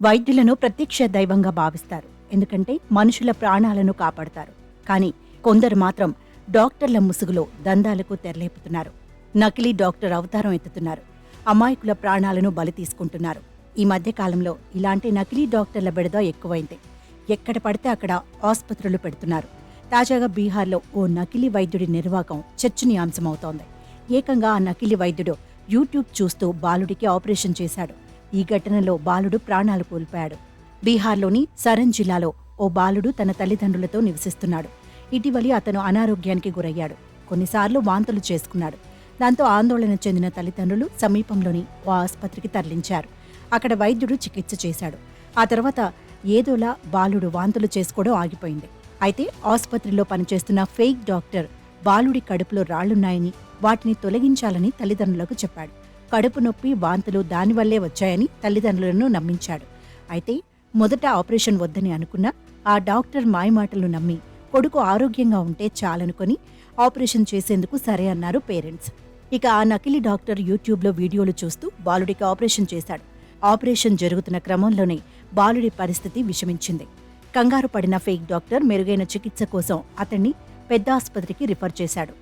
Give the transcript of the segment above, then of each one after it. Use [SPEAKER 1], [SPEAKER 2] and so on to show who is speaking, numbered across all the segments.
[SPEAKER 1] వైద్యులను ప్రత్యక్ష దైవంగా భావిస్తారు. ఎందుకంటే మనుషుల ప్రాణాలను కాపాడతారు. కానీ కొందరు మాత్రం డాక్టర్ల ముసుగులో దందాలకు తెరలేపుతున్నారు. నకిలీ డాక్టర్ అవతారం ఎత్తుతున్నారు. అమాయకుల ప్రాణాలను బలి తీసుకుంటున్నారు. ఈ మధ్య కాలంలో ఇలాంటి నకిలీ డాక్టర్ల బెడద ఎక్కువైంది. ఎక్కడ పడితే అక్కడ ఆసుపత్రులు పెడుతున్నారు. తాజాగా బీహార్లో ఓ నకిలీ వైద్యుడి నిర్వాకం చర్చనీయాంశమవుతోంది. ఏకంగా ఆ నకిలీ వైద్యుడు యూట్యూబ్ చూస్తూ బాలుడికి ఆపరేషన్ చేశాడు. ఈ ఘటనలో బాలుడు ప్రాణాలు కోల్పోయాడు. బీహార్లోని సరన్ జిల్లాలో ఓ బాలుడు తన తల్లిదండ్రులతో నివసిస్తున్నాడు. ఇటీవలి అతను అనారోగ్యానికి గురయ్యాడు. కొన్నిసార్లు వాంతులు చేసుకున్నాడు. దాంతో ఆందోళన చెందిన తల్లిదండ్రులు సమీపంలోని ఓ ఆసుపత్రికి తరలించారు. అక్కడ వైద్యుడు చికిత్స చేశాడు. ఆ తర్వాత ఏదోలా బాలుడు వాంతులు చేసుకోవడం ఆగిపోయింది. అయితే ఆసుపత్రిలో పనిచేస్తున్న ఫేక్ డాక్టర్ బాలుడి కడుపులో రాళ్లున్నాయని, వాటిని తొలగించాలని తల్లిదండ్రులకు చెప్పాడు. కడుపు నొప్పి, వాంతులు దానివల్లే వచ్చాయని తల్లిదండ్రులను నమ్మించాడు. అయితే మొదట ఆపరేషన్ వద్దని అనుకున్నా ఆ డాక్టర్ మాయమాటలు నమ్మి కొడుకు ఆరోగ్యంగా ఉంటే చాలనుకొని ఆపరేషన్ చేసేందుకు సరే అన్నారు పేరెంట్స్. ఇక ఆ నకిలీ డాక్టర్ యూట్యూబ్లో వీడియోలు చూస్తూ బాలుడికి ఆపరేషన్ చేశాడు. ఆపరేషన్ జరుగుతున్న క్రమంలోనే బాలుడి పరిస్థితి విషమించింది. కంగారు పడిన ఫేక్ డాక్టర్ మెరుగైన చికిత్స కోసం అతన్ని పెద్ద ఆసుపత్రికి రిఫర్ చేశాడు.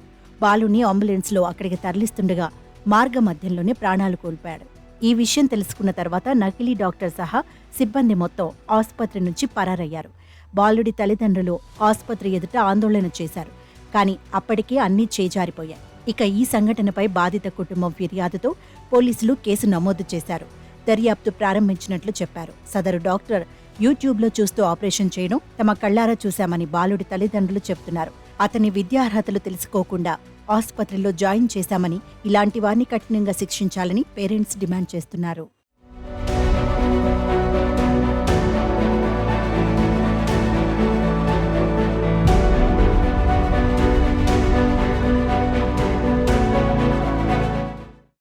[SPEAKER 1] బాలుని అంబులెన్స్లో అక్కడికి తరలిస్తుండగా మార్గ మధ్యంలోనే ప్రాణాలు కోల్పోయాడు. ఈ విషయం తెలుసుకున్న తర్వాత నకిలీ డాక్టర్ సహా సిబ్బంది మొత్తం ఆసుపత్రి నుంచి పరారయ్యారు. బాలుడి తల్లిదండ్రులు ఆసుపత్రి ఎదుట ఆందోళన చేశారు. కానీ అప్పటికే అన్నీ చేజారిపోయాయి. ఇక ఈ సంఘటనపై బాధిత కుటుంబం ఫిర్యాదుతో పోలీసులు కేసు నమోదు చేశారు. దర్యాప్తు ప్రారంభించినట్లు చెప్పారు. సదరు డాక్టర్ యూట్యూబ్లో చూస్తూ ఆపరేషన్ చేయడం తమ కళ్లారా చూశామని బాలుడి తల్లిదండ్రులు చెబుతున్నారు. అతని విద్యార్హతలు తెలుసుకోకుండా ఆసుపత్రిలో జాయిన్ చేశామని, ఇలాంటి వారిని కఠినంగా శిక్షించాలని పేరెంట్స్ డిమాండ్ చేస్తున్నారు.